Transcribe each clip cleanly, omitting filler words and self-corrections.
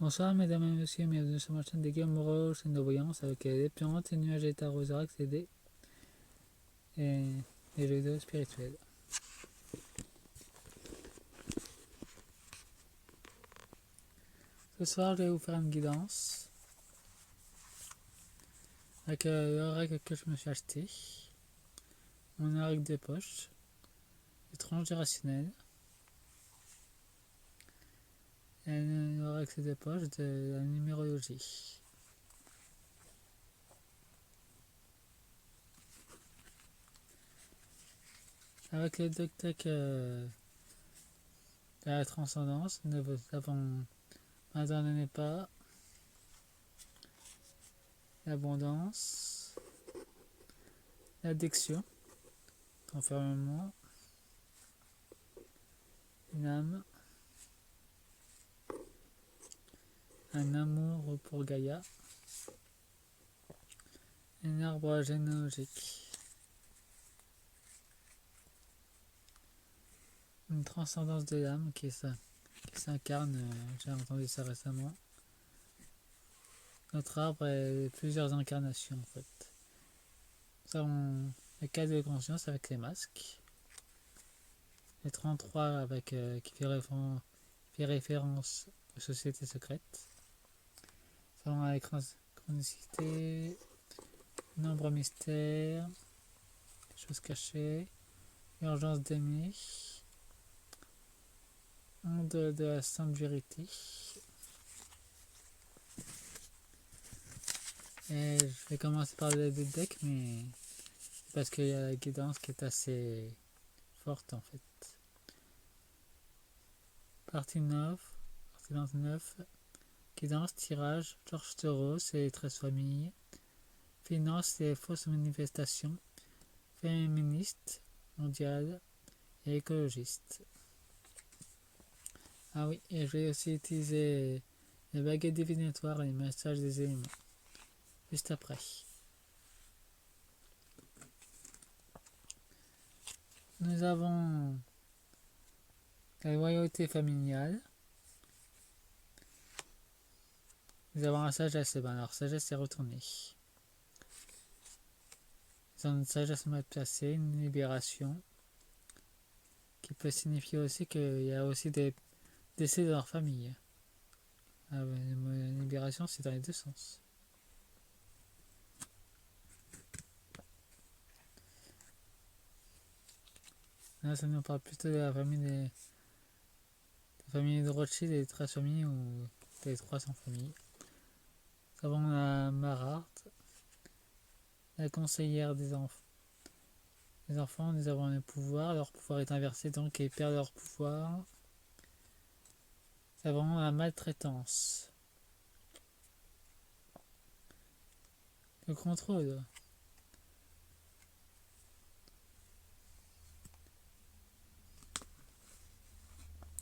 Bonsoir mesdames et messieurs, bienvenue sur ma chaîne des Guillaume Moreau, chaîne de voyance avec des plantes, nuages et tarots accédés et des jeux vidéo spirituels. Ce soir je vais vous faire une guidance avec l'oracle que je me suis acheté, mon oracle de poche, le transgénérationnel et l'oracle de poche de la numérologie. Avec le deck de la transcendance, nous avons Madame n'est pas, l'abondance, l'addiction, l'enfermement, une âme, un amour pour Gaïa, un arbre généalogique, une transcendance de l'âme qui s'incarne, j'ai entendu ça récemment. Notre arbre est plusieurs incarnations en fait. Nous avons le 4 de conscience avec les masques, les 33 avec, qui fait référence aux sociétés secrètes. Nous avons la chronicité, nombre mystère, choses cachées, urgence d'aimer, onde de la sainte vérité. Et je vais commencer par le deck, mais parce qu'il y a la guidance qui est assez forte en fait. Partie 9, partie 29, guidance, tirage, George Soros et 13 familles, finance et fausses manifestations, féministe, mondiale et écologiste. Ah oui, et je vais aussi utiliser les baguettes divinatoires et les messages des éléments, juste après. Nous avons la loyauté familiale. Nous avons la sagesse. Alors, sagesse est retournée. Nous avons une sagesse mal placée, une libération, qui peut signifier aussi qu'il y a aussi des décès dans leur famille. La libération, c'est dans les deux sens. Là, ça nous parle plutôt de la famille de Rothschild et des 13 familles ou des 300 familles. Nous avons la mararte, la conseillère des enfants. Les enfants, nous avons le pouvoir, leur pouvoir est inversé donc ils perdent leur pouvoir. Nous avons la maltraitance, le contrôle.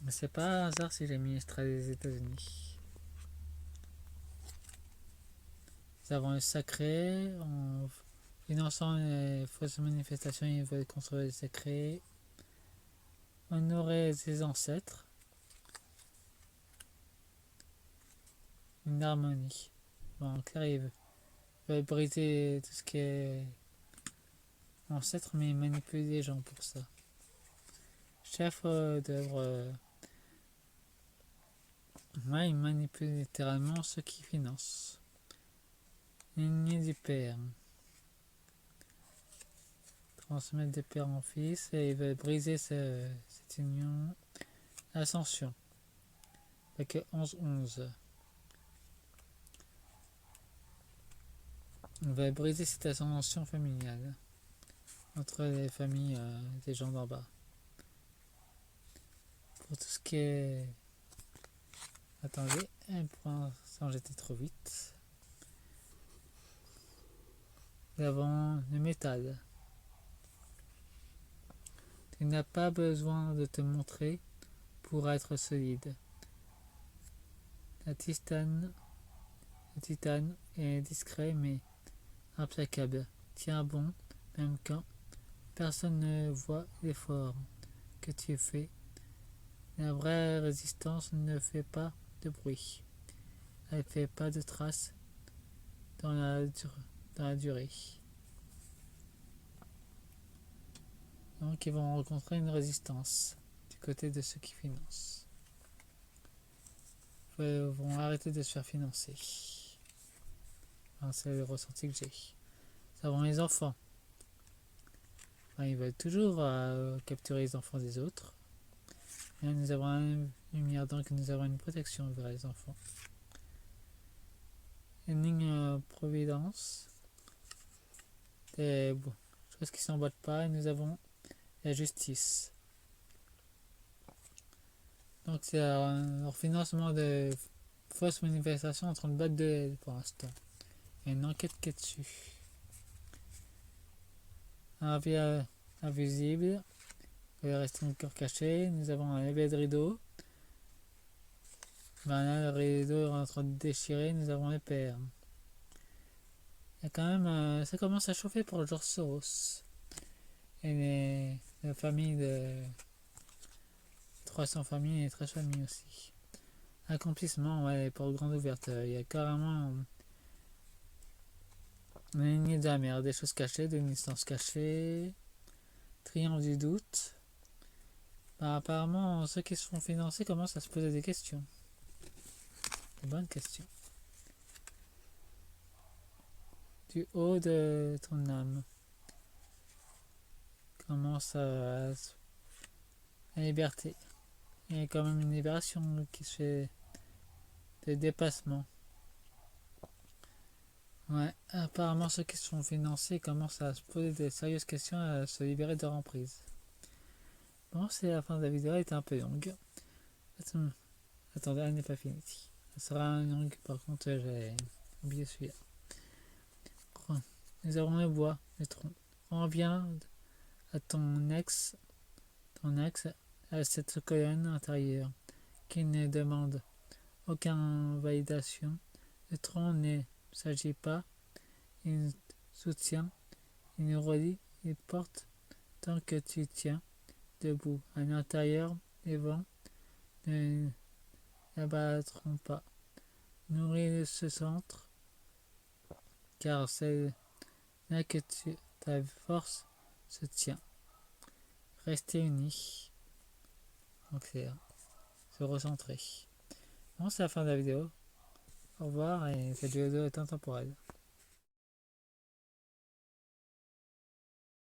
C'est pas un hasard si j'ai mis extrait des États-Unis. Nous avons le sacré, en finançant les fausses manifestations, ils veulent contrôler le sacré. Honorer ses ancêtres. Une harmonie. Bon, en clair, ils veulent briser tout ce qui est ancêtre, mais ils manipulent les gens pour ça. Chef d'œuvre. Ouais, ils manipulent littéralement ceux qui financent. Lignée du père. Transmettre de père en fils et ils veulent briser cette union. Ascension. Avec 11-11. On va briser cette ascension familiale entre les familles des gens d'en bas. Pour tout ce qui est... Attendez, pour l'instant j'étais trop vite. Nous avons le métal. Tu n'as pas besoin de te montrer pour être solide. Le titane est discret mais implacable. Tiens bon, même quand personne ne voit l'effort que tu fais. La vraie résistance ne fait pas de bruit. elle fait pas de traces dans la durée. Donc ils vont rencontrer une résistance du côté de ceux qui financent. Ils vont arrêter de se faire financer. Enfin, c'est le ressenti que j'ai. Nous avons les enfants. Enfin, ils veulent toujours capturer les enfants des autres. Et nous avons une lumière, donc nous avons une protection vers les enfants. Une ligne providence. Des choses qui ne s'emboîtent pas. Et nous avons la justice. Donc c'est leur financement de fausses manifestations en train de battre de l'aile pour l'instant. Il y a une enquête qui est dessus. Un via invisible. Il reste encore caché. Nous avons un lever de rideau. Ben là, le rideau est en train de déchirer. Nous avons les pères. Il y a quand même, ça commence à chauffer pour George Soros. Et la famille de 300 familles et 13 familles aussi. Accomplissement, ouais, pour grande ouverture. Il y a carrément une lignée de la mer, des choses cachées, des instances cachées. Triomphe du doute. Ben, apparemment, ceux qui se font financer commencent à se poser des questions. Des bonnes questions. Du haut de ton âme. Commence à la liberté. Il y a quand même une libération qui se fait de dépassement. Ouais, apparemment ceux qui se font financer commencent à se poser des sérieuses questions, à se libérer de leur emprise. Bon, c'est la fin de la vidéo, elle était un peu longue. Attendez, elle n'est pas finie. Elle sera longue, par contre, j'ai oublié celui-là. Nous avons le bois, le tronc. Reviens à ton ex, à cette colonne intérieure qui ne demande aucune validation. Le tronc ne s'agit pas, il soutient, il nous relie, il porte tant que tu tiens debout. À l'intérieur, les vents ne l'abattront pas. Nourris ce centre, car c'est là que ta force se tient. Restez unis. Donc c'est se recentrer. Bon, c'est la fin de la vidéo. Au revoir et cette vidéo est intemporelle.